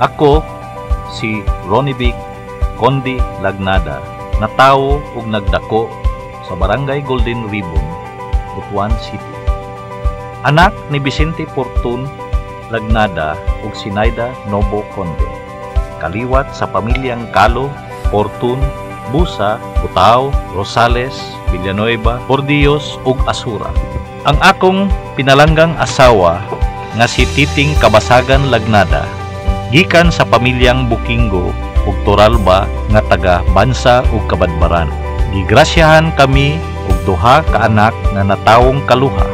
Ako si Ronnie Vic Condi Lagnada, na tawo ug nagdako sa Barangay Golden Ribbon, Butuan City. Anak ni Vicente Fortun Lagnada ug Sinaida Nobo Conde. Kaliwat sa pamilyang Calo, Fortun, Busa, Butao, Rosales, Villanueva, Pordios ug Asura. Ang akong pinalanggang asawa nga si Titing Kabasagan Lagnada gikan sa pamilyang Bukinggo ug Toralba nga taga Bansa ug Kabadbaran. Gigrasyahan kami og duha ka anak nga natawong kaluha,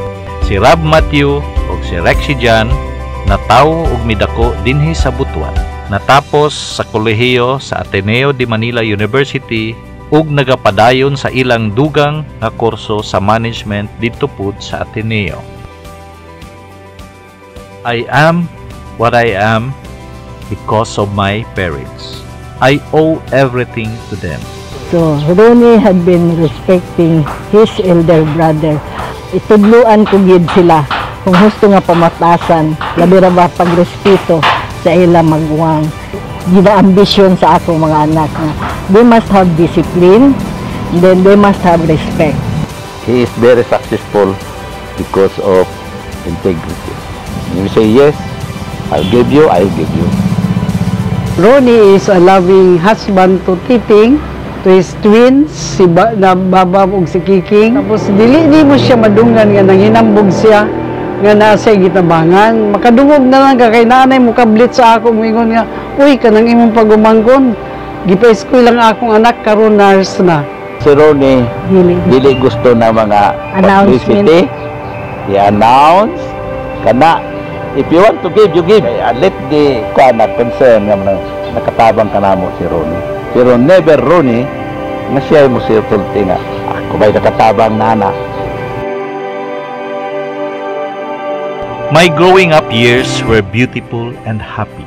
si Rob Matthew ug si Rexy Jan, natawo og midako dinhi sa Butuan. Natapos sa kolehiyo sa Ateneo de Manila University ug nagapadayon sa ilang dugang nga kurso sa management didto pud sa Ateneo. I am what I am because of my parents. I owe everything to them. So, Ronnie had been respecting his elder brother. Itudluan ko gid sila kung gusto nga pamatasan, labi ra ba pagrespeto sa ilang maguwang. Gina-ambisyon sa akong mga anak na they must have discipline, then they must have respect. He is very successful because of integrity. When you say yes, I'll give you, I'll give you. Ronnie is a loving husband to Titing, to his twins, si Babab ug si Kiking. Tapos dili mo siya madunggan nga nanginambog siya nga nasa gitabangan. Makadungog na lang ka kay nanay mo kablit sa ako mingon nga, uy kanang imong pagumanggon. Gipa-school lang akong anak karon nurse na. Si Ronnie, dili gusto na mga publicity. I-announce kana. If you want to give, you give. Let the concern nga nakatabang ka na mo si Ronnie. Pero never Ronnie, na siya mo siya tulti nga, ako ba'y nakatabang nana. My growing up years were beautiful and happy.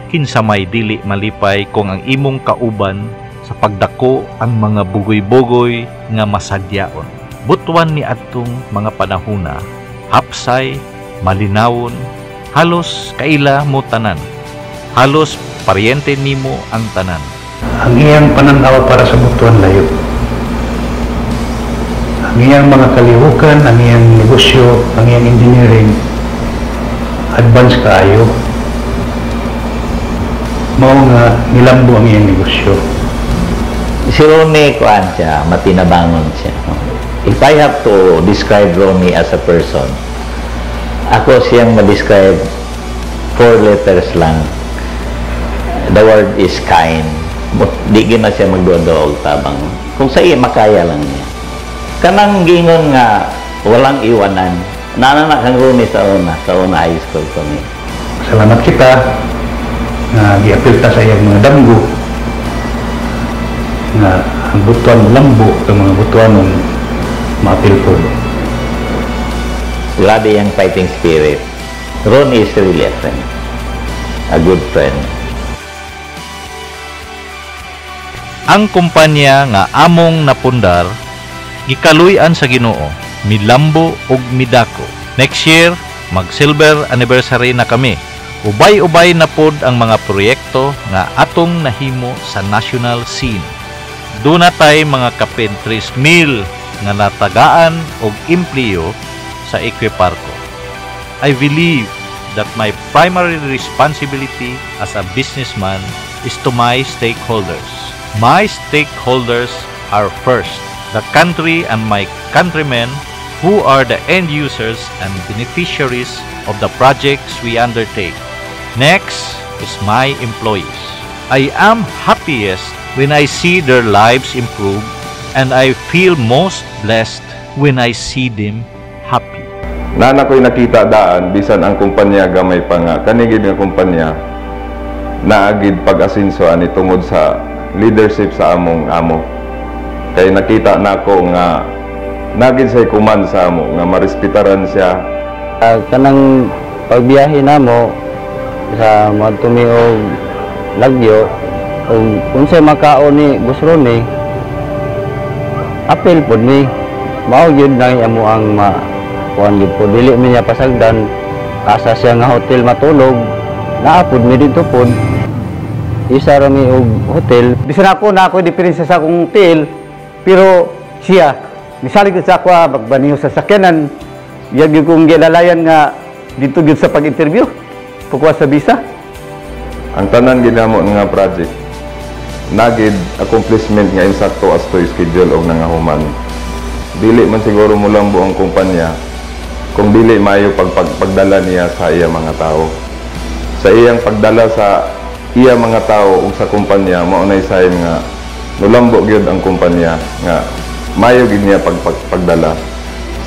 Kinsa may dili malipay kung ang imong kauban sa pagdako ang mga bugoy-bugoy nga masadyaon. Butuan ni atong mga panahuna, hapsay, malinawon, halos kaila mo tanan. Halos paryente nimo ang tanan. Ang iyang pananaw para sa Butuan layo. Ang iyang mga kalihukan, ang iyang negosyo, ang iyang engineering, advance kaayo. Mao nga nilambo ang iyang negosyo. Si Ronnie, kuan siya, matinabangon siya. If I have to describe Ronnie as a person, ako siyang ma-describe 4 letters lang. The word is kind. Di na siya magduwa-duwa og tabang. Kung sa iya, makaya lang niya. Kanang gingon nga, walang iwanan. Nananak ang Ronnie sa una high school ko niya. Salamat kita na giapil ta sa iyang mga damgo na ang Butuan lambo ang mga Butuanon maapil po. Grabe yung fighting spirit. Ronnie is really a friend. A good friend. Ang kumpanya nga among napundar, gikaluy-an sa Ginoo, milambo ug midako. Next year, mag-silver anniversary na kami. Ubay-ubay na pod ang mga proyekto nga atong nahimo sa national scene. Doon na tay mga kapin 3,000 nga natagaan og empleo sa Equiparco. I believe that my primary responsibility as a businessman is to my stakeholders. My stakeholders are first, the country and my countrymen who are the end users and beneficiaries of the projects we undertake. Next is my employees. I am happiest when I see their lives improve, and I feel most blessed when I see them happy. Nana ko'y nakita daan, bisan ang kumpanya gamay pa nga, kanigid nga kumpanya, naagid pag-asinso ani tungod sa leadership sa among amo. Kay nakita nako nga nagid say kuman sa amo nga marespetaran siya. Kanang pagbiyahe namo sa madtumi og lagyo kung unsay makaon ni Boss Ronnie, apel pod mi mao gyud na amo ang kuan gyud po, dili mi niya pasagdan asa siya nga hotel matulog, naapod mi dito pod. isa rami og hotel. Bisan ako na ako diferensya sa akong tiil, pero siya misalig sa ako magbaniyo sa sakyanan. Yag yung kong gilalayan nga dito gyud sa pag-interview. Pagkuha sa visa. Ang tanan ginamo nga project nagid accomplishment nga insakto as to schedule og nangahuman. Dili man siguro mo lang buong kumpanya kung dili maayo pagdala niya sa iya mga tao. Sa iyang pagdala sa iya mga tao ug sa kumpanya mao nay sayang nga nulambo gyud ang kumpanya nga maayo gid niya pagdala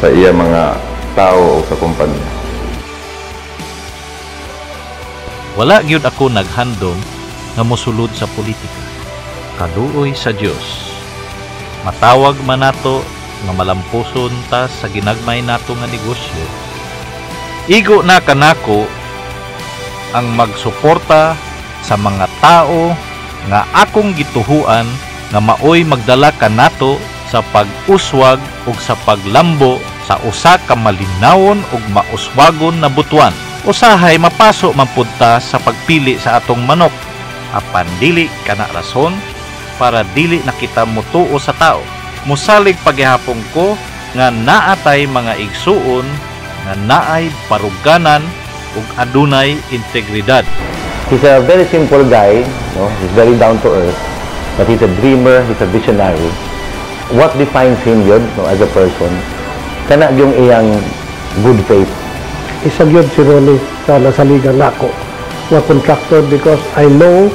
sa iya mga tao ug sa kumpanya. Wala gyud ako naghandom nga mosulod sa politika. Kaduoy sa Dios. Matawag man nato nga malampuson ta sa ginagmay nato nga negosyo. Igo na kanako ang magsuporta sa mga tao nga akong gituhuan nga maoy magdala kanato sa pag-uswag ug sa paglambo sa usa ka malinawon ug mauswagon na butuan. Usahay mapaso man pud ta sa pagpili sa atong manok. Apan dili kana rason para dili na kita mutuo sa tao. Musalig paghihapon ko nga naatay mga igsuon nga naay paruganan ug adunay integridad. He's a very simple guy, no? He's very down to earth, but he's a dreamer, he's a visionary. What defines him yun, no, as a person? Kana yung iyang good faith. Isa yun si Ronnie sa nasaligan nako nga contractor because I know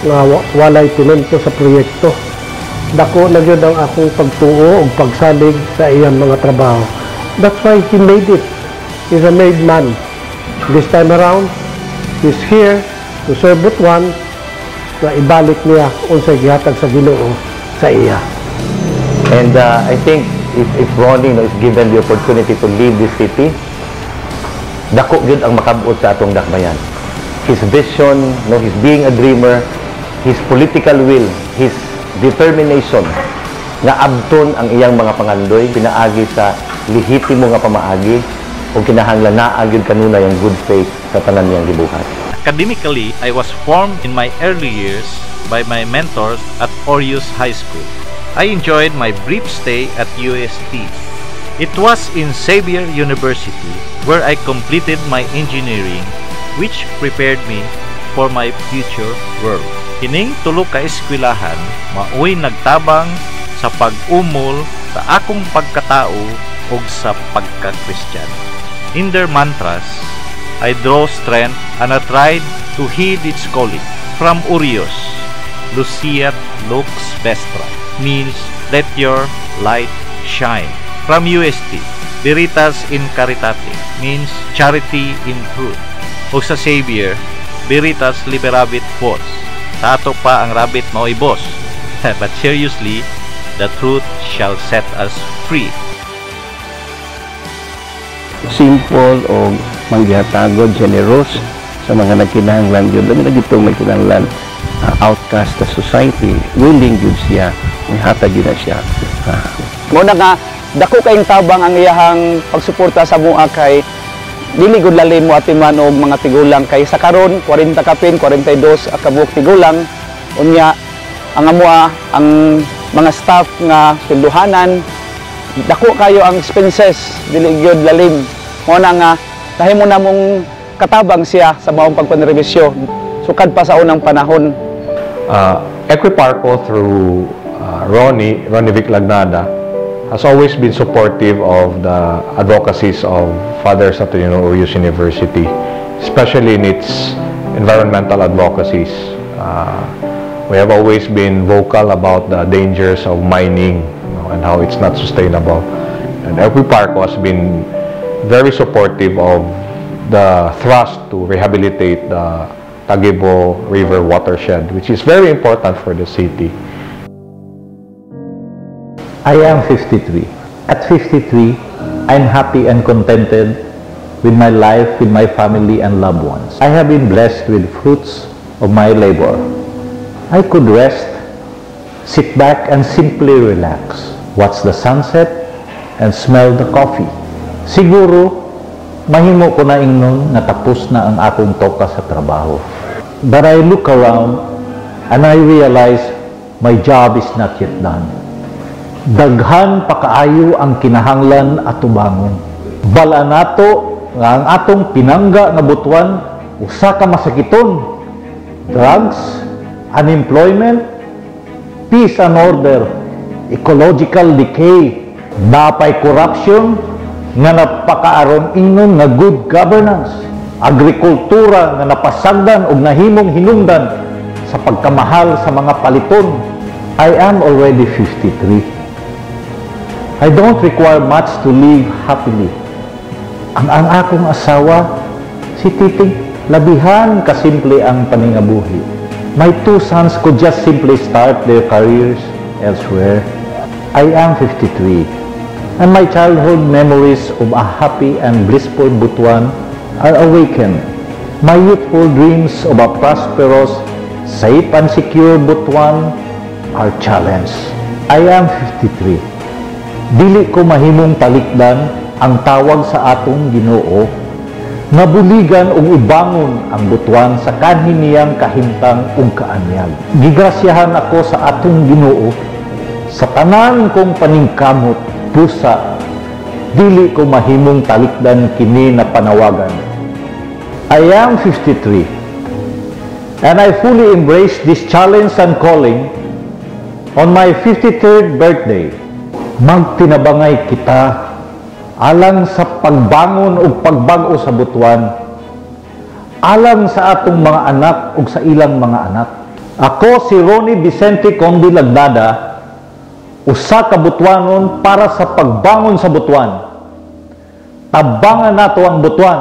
nga walay tinento sa proyekto. Dako na yun ang akong pagtuo o pagsalig sa iyang mga trabaho. That's why he made it. He's a made man. This time around, he's here to serve Butuan na ibalik niya unsay gihatag sa Ginoo sa iya. And I think if Ronnie, no, is given the opportunity to lead this city, dako yun ang makabuot sa atong dakbayan. His vision, no, his being a dreamer, his political will, his determination nga abton ang iyang mga pangandoy pinaagi sa lehitimo nga pamaagi o kinahanglan naa gyud kanunay ang good faith sa tanan niyang gibuhat. Academically, I was formed in my early years by my mentors at Orius High School. I enjoyed my brief stay at UST. It was in Xavier University where I completed my engineering, which prepared me for my future work. Kining tulo ka eskwelahan maoy nagtabang sa pag-umol sa akong pagkatao ug sa pagka-Kristiyano. In their mantras, I draw strength and I tried to heed its calling. From Orius, Luciat Lux Vestra means let your light shine. From UST, Veritas in Caritate means charity in truth. O sa Xavier, Veritas Liberabit Quos. Sa ato pa ang rabbit mao'y boss. But seriously, the truth shall set us free. Simple o manggihatagod, generous sa mga nagkinahanglan yun. Dami na dito may kinahanglan outcast sa society. Willing yun siya. May hatag yun na siya. Muna nga, dako kayong tabang ang iyahang pagsuporta sa mga kay dili gud lalim mo atiman og mga tigulang kay sa karon 40 kapin 42 kabuok tigulang unya ang amua ang mga staff nga sweldohanan dako kayo ang expenses dili gyud lalim mo na nga nahimo na mong katabang siya sa maong pagpanrebisyo sukad pa sa unang panahon. Equiparco through Ronnie Vic Lagnada has always been supportive of the advocacies of Father Saturnino Orius University, especially in its environmental advocacies. We have always been vocal about the dangers of mining, and how it's not sustainable. And Equiparco has been very supportive of the thrust to rehabilitate the Tagibo River watershed, which is very important for the city. I am 53. At 53, I'm happy and contented with my life, with my family and loved ones. I have been blessed with fruits of my labor. I could rest, sit back and simply relax, watch the sunset and smell the coffee. Siguro, mahimo ko na ingnon na tapos na ang akong toka sa trabaho. But I look around And I realize my job is not yet done. Daghan pa kaayo ang kinahanglan at tubangon. Bala nato nga ang atong pinangga nga butuan usa ka masakiton: drugs, unemployment, peace and order, ecological decay, napay corruption nga napakaaron ingon nga good governance, agrikultura nga napasagdan og nahimong hinungdan sa pagkamahal sa mga paliton. I am already 53. I don't require much to live happily. Ang akong asawa, si Titing, labihan kasimple ang paningabuhi. My 2 sons could just simply start their careers elsewhere. I am 53, and my childhood memories of a happy and blissful Butuan are awakened. My youthful dreams of a prosperous, safe and secure Butuan are challenged. I am 53. Dili ko mahimong talikdan ang tawag sa atong Ginoo nga buligan ug ibangon ang Butuan sa kanhi niyang kahimtang ug kaanyag. Gigrasyahan ako sa atong Ginoo sa tanan kong paningkamot, pusa, dili ko mahimong talikdan kini na panawagan. I am 53 and I fully embrace this challenge and calling. On my 53rd birthday, magtinabangay kita alang sa pagbangon ug pagbag-o sa Butuan, alang sa atong mga anak ug sa ilang mga anak. Ako si Ronnie Vicente Condi Lagnada, usa ka Butuanon para sa pagbangon sa Butuan. Tabangan nato ang Butuan.